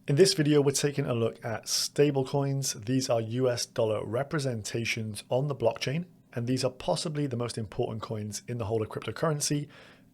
In this video, we're taking a look at stablecoins. These are US dollar representations on the blockchain, and these are possibly the most important coins in the whole of cryptocurrency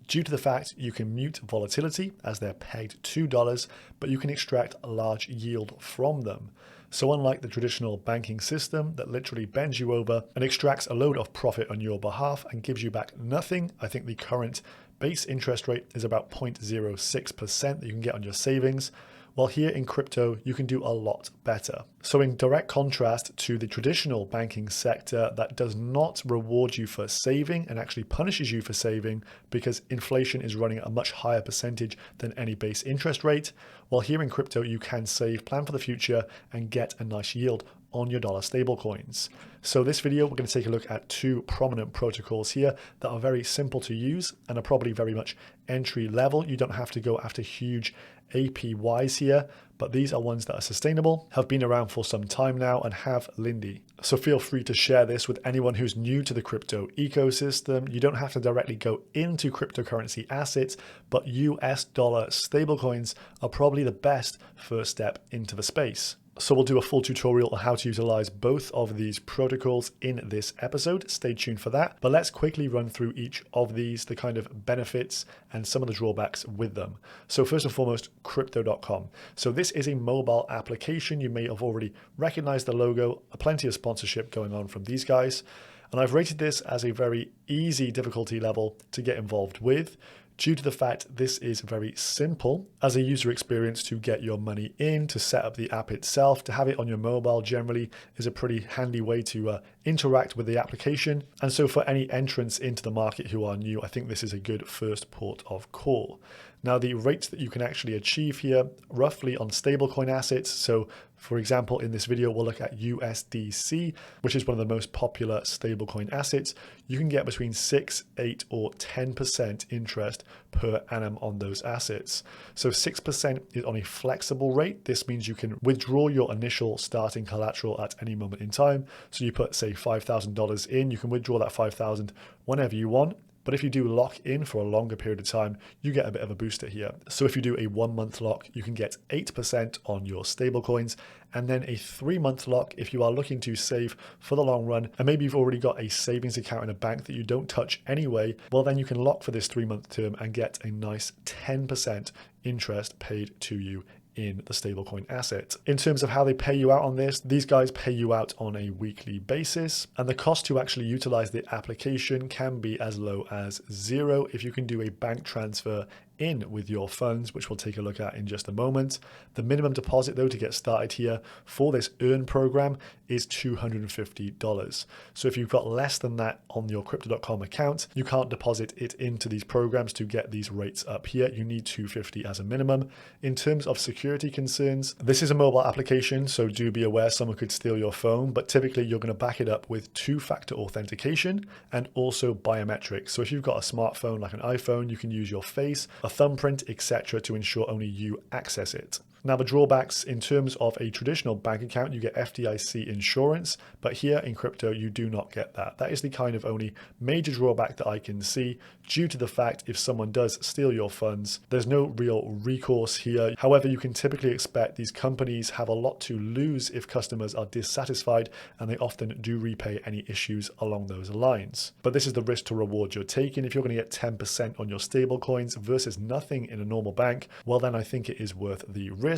due to the fact you can mute volatility as they're pegged to dollars, but you can extract a large yield from them. So unlike the traditional banking system that literally bends you over and extracts a load of profit on your behalf and gives you back nothing, I think the current base interest rate is about 0.06% that you can get on your savings. While here in crypto, you can do a lot better. So in direct contrast to the traditional banking sector that does not reward you for saving and actually punishes you for saving because inflation is running at a much higher percentage than any base interest rate, while here in crypto, you can save, plan for the future, and get a nice yield on your dollar stablecoins. So this video, we're going to take a look at two prominent protocols here that are very simple to use and are probably very much entry level. You don't have to go after huge APYs here, but these are ones that are sustainable, have been around for some time now, and have Lindy. So feel free to share this with anyone who's new to the crypto ecosystem. You don't have to directly go into cryptocurrency assets, but US dollar stablecoins are probably the best first step into the space. So we'll do a full tutorial on how to utilize both of these protocols in this episode. Stay tuned for that. But let's quickly run through each of these, the kind of benefits and some of the drawbacks with them. So first and foremost, crypto.com. So this is a mobile application. You may have already recognized the logo, plenty of sponsorship going on from these guys. And I've rated this as a very easy difficulty level to get involved with, due to the fact this is very simple as a user experience to get your money in, to set up the app itself, to have it on your mobile generally is a pretty handy way to interact with the application. And so for any entrants into the market who are new, I think this is a good first port of call. Now the rates that you can actually achieve here roughly on stablecoin assets. So for example, in this video, we'll look at USDC, which is one of the most popular stablecoin assets. You can get between 6, 8, or 10% interest per annum on those assets. So 6% is on a flexible rate. This means you can withdraw your initial starting collateral at any moment in time. So you put, say, $5,000 in, you can withdraw that $5,000 whenever you want. But if you do lock in for a longer period of time, you get a bit of a booster here. So if you do a 1 month lock, you can get 8% on your stablecoins, and then a 3 month lock if you are looking to save for the long run. And maybe you've already got a savings account in a bank that you don't touch anyway. Well, then you can lock for this 3 month term and get a nice 10% interest paid to you in the stablecoin asset. In terms of how they pay you out on this, these guys pay you out on a weekly basis, and the cost to actually utilize the application can be as low as $0 if you can do a bank transfer in with your funds, which we'll take a look at in just a moment. The minimum deposit though to get started here for this earn program is $250. So if you've got less than that on your crypto.com account, you can't deposit it into these programs to get these rates up here. You need $250 as a minimum. In terms of security concerns, this is a mobile application, so do be aware someone could steal your phone, but typically you're going to back it up with two-factor authentication and also biometrics. So if you've got a smartphone like an iPhone, you can use your face, a thumbprint, etc. to ensure only you access it. Now the drawbacks in terms of a traditional bank account, you get FDIC insurance, but here in crypto, you do not get that. That is the kind of only major drawback that I can see due to the fact if someone does steal your funds, there's no real recourse here. However, you can typically expect these companies have a lot to lose if customers are dissatisfied, and they often do repay any issues along those lines. But this is the risk to reward you're taking. If you're going to get 10% on your stable coins versus nothing in a normal bank, well then I think it is worth the risk.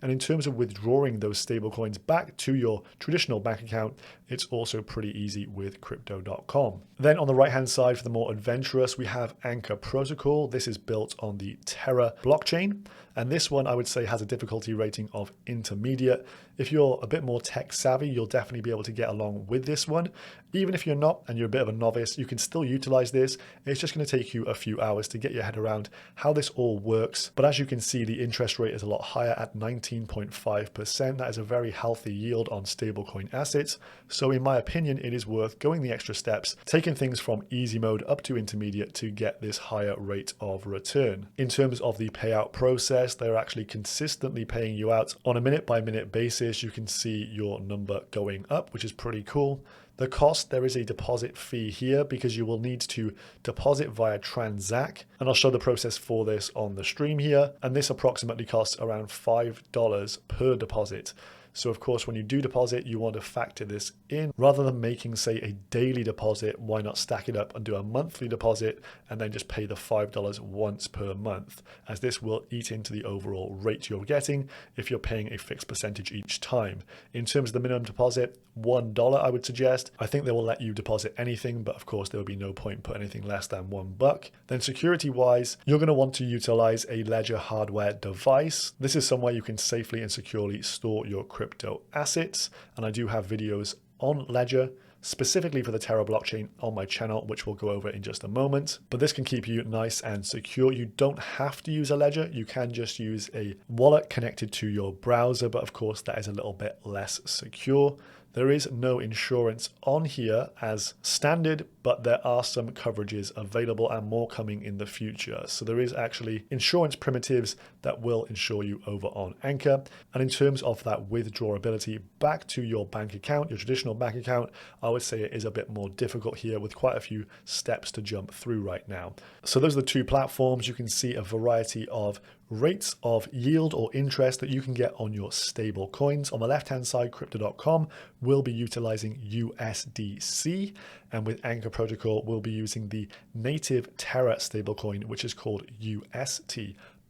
And in terms of withdrawing those stable coins back to your traditional bank account, it's also pretty easy with crypto.com. Then on the right hand side, for the more adventurous, we have Anchor Protocol. This is built on the Terra blockchain, and this one I would say has a difficulty rating of intermediate. If you're a bit more tech savvy, you'll definitely be able to get along with this one. Even if you're not and you're a bit of a novice, you can still utilize this. It's just going to take you a few hours to get your head around how this all works. But as you can see, the interest rate is a lot higher at 19.5%. That is a very healthy yield on stablecoin assets. So in my opinion, it is worth going the extra steps, taking things from easy mode up to intermediate to get this higher rate of return. In terms of the payout process, they're actually consistently paying you out on a minute by minute basis. You can see your number going up, which is pretty cool. The cost, there is a deposit fee here because you will need to deposit via Transact. And I'll show the process for this on the stream here. And this approximately costs around $5 per deposit. So of course, when you do deposit, you want to factor this in rather than making, say, a daily deposit. Why not stack it up and do a monthly deposit and then just pay the $5 once per month, as this will eat into the overall rate you're getting if you're paying a fixed percentage each time. In terms of the minimum deposit, $1 I would suggest. I think they will let you deposit anything, but of course there will be no point putting anything less than $1. Then security wise, you're going to want to utilize a Ledger hardware device. This is somewhere you can safely and securely store your crypto assets. And I do have videos on Ledger specifically for the Terra blockchain on my channel, which we'll go over in just a moment. But this can keep you nice and secure. You don't have to use a ledger. You can just use a wallet connected to your browser, but of course that is a little bit less secure. There is no insurance on here as standard, but there are some coverages available and more coming in the future. So there is actually insurance primitives that will insure you over on Anchor. And in terms of that withdrawability back to your bank account, your traditional bank account, I would say it is a bit more difficult here with quite a few steps to jump through right now. So those are the two platforms. You can see a variety of rates of yield or interest that you can get on your stable coins. On the left-hand side, crypto.com will be utilizing USDC, and with Anchor Protocol, we'll be using the native Terra stablecoin, which is called UST.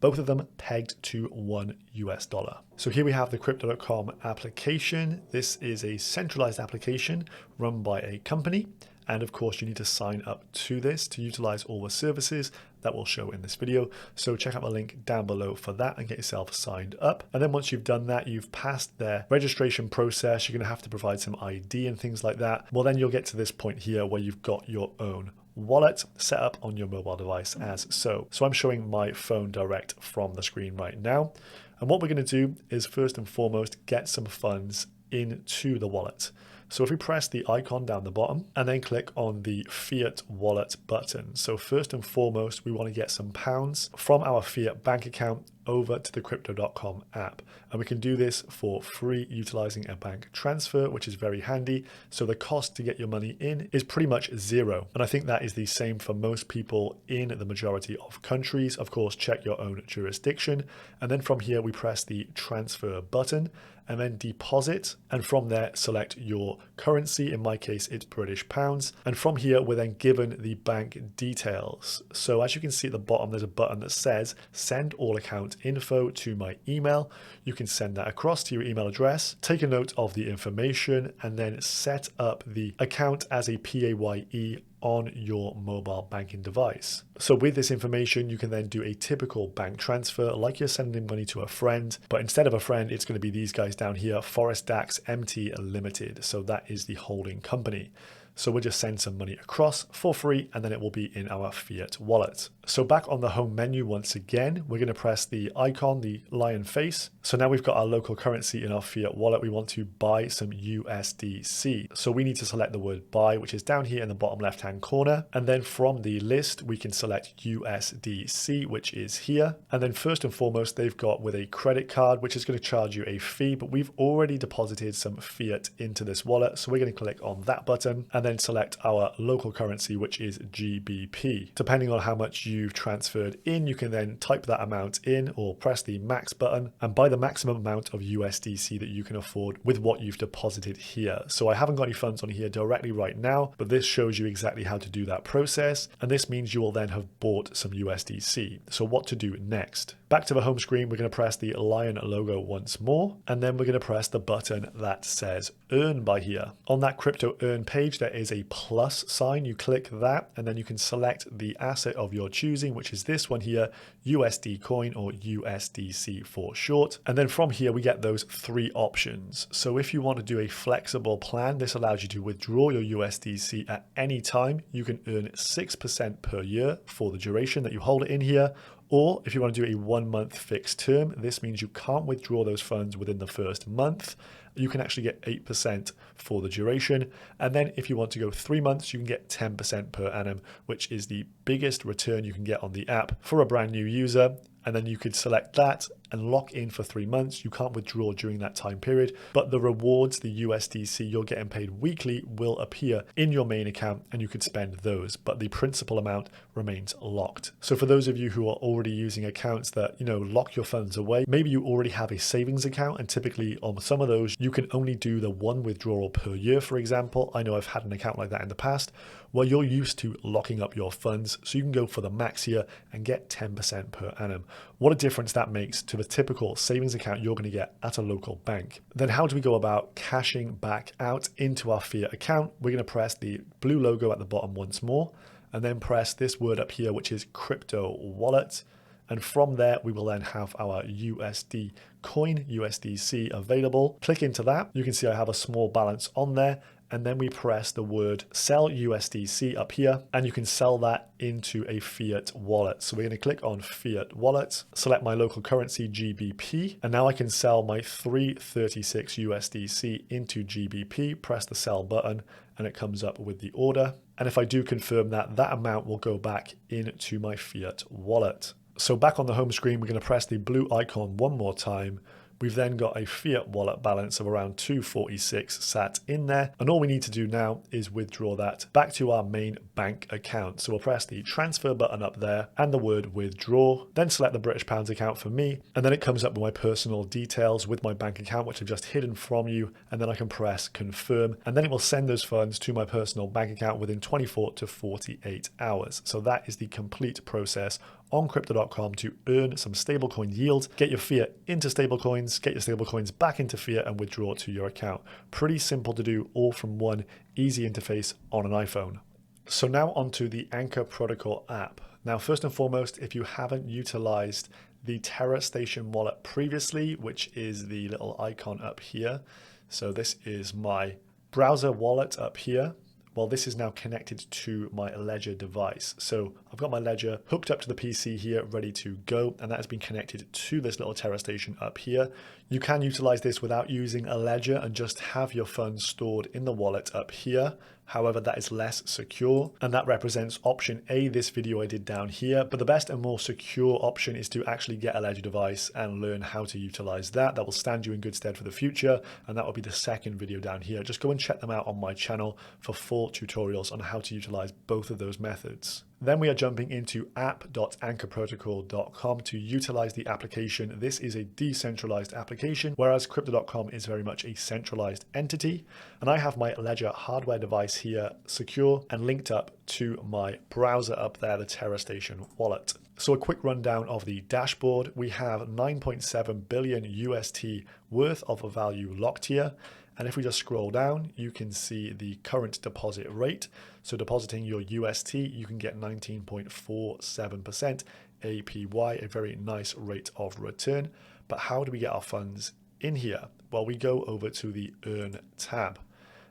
Both of them pegged to $1. So here we have the crypto.com application. This is a centralized application run by a company. And of course, you need to sign up to this to utilize all the services that we'll show in this video. So check out the link down below for that and get yourself signed up. And then once you've done that, you've passed their registration process. You're going to have to provide some ID and things like that. Well, then you'll get to this point here where you've got your own wallet set up on your mobile device as so. So I'm showing my phone direct from the screen right now. And what we're going to do is first and foremost, get some funds into the wallet. So if we press the icon down the bottom and then click on the Fiat Wallet button. So first and foremost, we want to get some pounds from our Fiat bank account over to the crypto.com app. And we can do this for free utilizing a bank transfer, which is very handy. So the cost to get your money in is pretty much zero. And I think that is the same for most people in the majority of countries. Of course, check your own jurisdiction. And then from here, we press the transfer button and then deposit. And from there, select your currency. In my case, it's British pounds. And from here, we're then given the bank details. So as you can see at the bottom, there's a button that says send all account info to my email. You can send that across to your email address, take a note of the information, and then set up the account as a PAYE on your mobile banking device. So with this information, you can then do a typical bank transfer like you're sending money to a friend, but instead of a friend, it's going to be these guys down here, Forest Dax MT Limited. So that is the holding company. So we'll just send some money across for free and then it will be in our Fiat wallet. So back on the home menu once again, we're going to press the icon, the lion face. So now we've got our local currency in our Fiat wallet. We want to buy some USDC. So we need to select the word buy, which is down here in the bottom left-hand corner. And then from the list, we can select USDC, which is here. And then first and foremost, they've got with a credit card, which is going to charge you a fee, but we've already deposited some fiat into this wallet. So we're going to click on that button and then select our local currency, which is GBP. Depending on how much you've transferred in, you can then type that amount in or press the max button and buy the maximum amount of USDC that you can afford with what you've deposited here. So I haven't got any funds on here directly right now, but this shows you exactly how to do that process. And this means you will then have bought some USDC. So what to do next? Back to the home screen, we're going to press the lion logo once more, and then we're going to press the button that says earn by here. On that crypto earn page, there is a plus sign. You click that, and then you can select the asset of your choosing, which is this one here, USD coin or USDC for short. And then from here, we get those three options. So if you want to do a flexible plan, this allows you to withdraw your USDC at any time. You can earn 6% per year for the duration that you hold it in here. Or if you want to do a 1 month fixed term, this means you can't withdraw those funds within the first month. you can actually get 8% for the duration. And then if you want to go 3 months, you can get 10% per annum, which is the biggest return you can get on the app for a brand new user. And then you could select that and lock in for 3 months. You can't withdraw during that time period, but the rewards, the USDC you're getting paid weekly, will appear in your main account and you could spend those, but the principal amount remains locked. So for those of you who are already using accounts that, lock your funds away, maybe you already have a savings account, and typically on some of those, you can only do the one withdrawal per year, for example. I know I've had an account like that in the past where you're used to locking up your funds. So you can go for the max here and get 10% per annum. What a difference that makes to the typical savings account you're going to get at a local bank. Then how do we go about cashing back out into our fiat account? We're going to press the blue logo at the bottom once more, and then press this word up here, which is crypto wallet. And from there, we will then have our USD coin, USDC available. Click into that. You can see I have a small balance on there. And then we press the word sell USDC up here, and you can sell that into a fiat wallet. So we're going to click on fiat wallet, select my local currency GBP, and now I can sell my 336 USDC into GBP, press the sell button, and it comes up with the order. And if I do confirm that, that amount will go back into my fiat wallet. So back on the home screen, we're going to press the blue icon one more time. We've then got a fiat wallet balance of around 246 sat in there. And all we need to do now is withdraw that back to our main bank account. So we'll press the transfer button up there and the word withdraw, then select the British pounds account for me. And then it comes up with my personal details with my bank account, which I've just hidden from you. And then I can press confirm, and then it will send those funds to my personal bank account within 24 to 48 hours. So that is the complete process on crypto.com to earn some stablecoin yield, get your fiat into stablecoins, get your stablecoins back into fiat, and withdraw to your account. Pretty simple to do, all from one easy interface on an iPhone. So now onto the Anchor Protocol app. Now, first and foremost, if you haven't utilized the Terra Station wallet previously, which is the little icon up here. So this is my browser wallet up here. Well, this is now connected to my Ledger device. So I've got my Ledger hooked up to the PC here, ready to go. And that has been connected to this little Terra Station up here. You can utilize this without using a Ledger and just have your funds stored in the wallet up here. However, that is less secure, and that represents option A, this video I did down here. But the best and more secure option is to actually get a Ledger device and learn how to utilize that. That will stand you in good stead for the future, and that will be the second video down here. Just go and check them out on my channel for full tutorials on how to utilize both of those methods. Then we are jumping into app.anchorprotocol.com to utilize the application. This is a decentralized application, whereas crypto.com is very much a centralized entity. And I have my Ledger hardware device here secure and linked up to my browser up there, the Terra Station wallet. So a quick rundown of the dashboard. We have 9.7 billion UST worth of a value locked here. And if we just scroll down, you can see the current deposit rate. So depositing your UST, you can get 19.47% APY, a very nice rate of return. But how do we get our funds in here? Well, we go over to the Earn tab.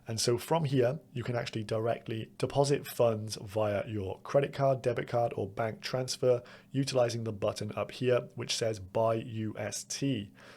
And so from here, you can actually directly deposit funds via your credit card, debit card, or bank transfer, utilizing the button up here, which says buy UST.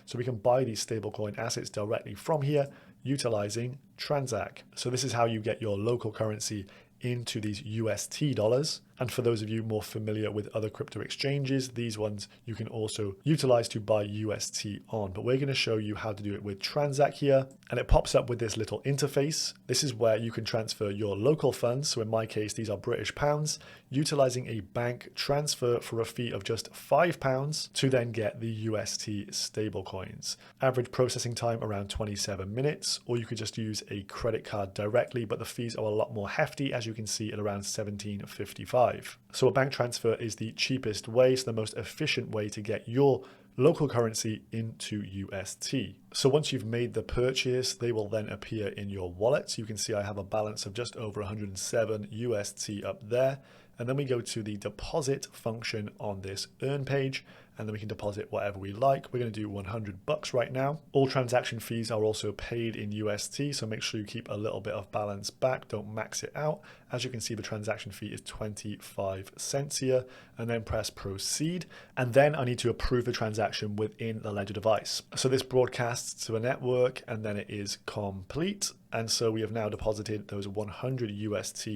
So we can buy these stablecoin assets directly from here, utilizing Transact. So this is how you get your local currency into these UST dollars. And for those of you more familiar with other crypto exchanges, these ones you can also utilize to buy UST on. But we're going to show you how to do it with Transact here. And it pops up with this little interface. This is where you can transfer your local funds. So in my case, these are British pounds, utilizing a bank transfer for a fee of just £5 to then get the UST stablecoins. Average processing time around 27 minutes, or you could just use a credit card directly, but the fees are a lot more hefty, as you can see, at around $17.55. So a bank transfer is the cheapest way, so the most efficient way to get your local currency into UST. So once you've made the purchase, they will then appear in your wallet. So you can see I have a balance of just over 107 UST up there. And then we go to the deposit function on this earn page. and then we can deposit whatever we like. We're going to do $100 right now. All transaction fees are also paid in UST, so make sure you keep a little bit of balance back. Don't max it out. As you can see, the transaction fee is 25 cents here, and then press proceed. And then I need to approve the transaction within the Ledger device. So this broadcasts to a network, and then it is complete. And so we have now deposited those 100 UST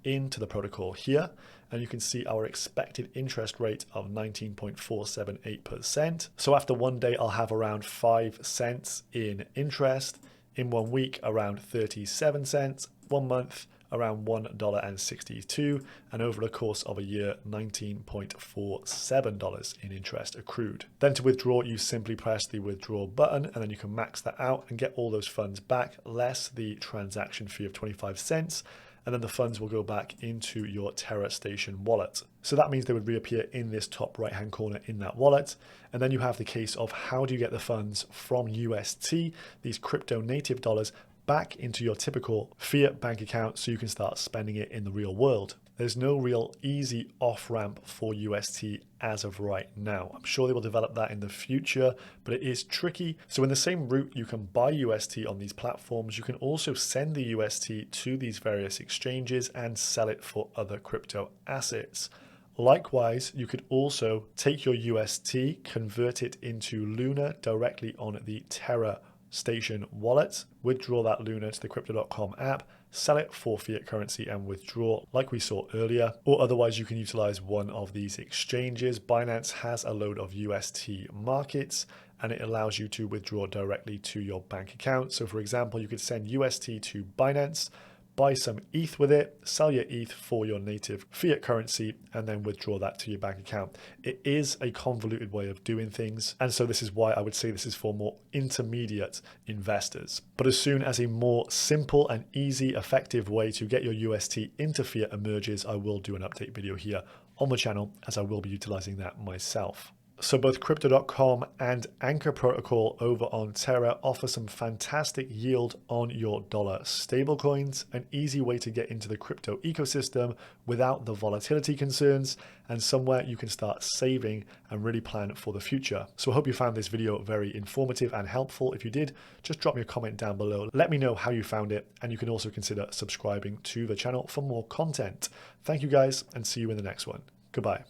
into the protocol here, and you can see our expected interest rate of 19.478%. So after 1 day, I'll have around 5 cents in interest. In 1 week, around 37 cents. 1 month, around $1.62, and over the course of a year, $19.47 in interest accrued. Then to withdraw, you simply press the withdraw button, and then you can max that out and get all those funds back, less the transaction fee of 25 cents. And then the funds will go back into your Terra Station wallet. So that means they would reappear in this top right-hand corner in that wallet. And then you have the case of how do you get the funds from UST, these crypto native dollars, back into your typical fiat bank account so you can start spending it in the real world. There's no real easy off-ramp for UST as of right now. I'm sure they will develop that in the future, but it is tricky. So in the same route you can buy UST on these platforms, you can also send the UST to these various exchanges and sell it for other crypto assets. Likewise, you could also take your UST, convert it into Luna directly on the Terra Station wallet, withdraw that Luna to the crypto.com app, sell it for fiat currency and withdraw like we saw earlier. Or otherwise you can utilize one of these exchanges. Binance has a load of UST markets and it allows you to withdraw directly to your bank account. So for example, you could send UST to Binance, buy some ETH with it, sell your ETH for your native fiat currency, and then withdraw that to your bank account. It is a convoluted way of doing things, and so this is why I would say this is for more intermediate investors. But as soon as a more simple and easy, effective way to get your UST into fiat emerges, I will do an update video here on the channel, as I will be utilizing that myself. So both crypto.com and Anchor Protocol over on Terra offer some fantastic yield on your dollar stablecoins, an easy way to get into the crypto ecosystem without the volatility concerns, and somewhere you can start saving and really plan for the future. So I hope you found this video very informative and helpful. If you did, just drop me a comment down below. Let me know how you found it, and you can also consider subscribing to the channel for more content. Thank you guys, and see you in the next one. Goodbye.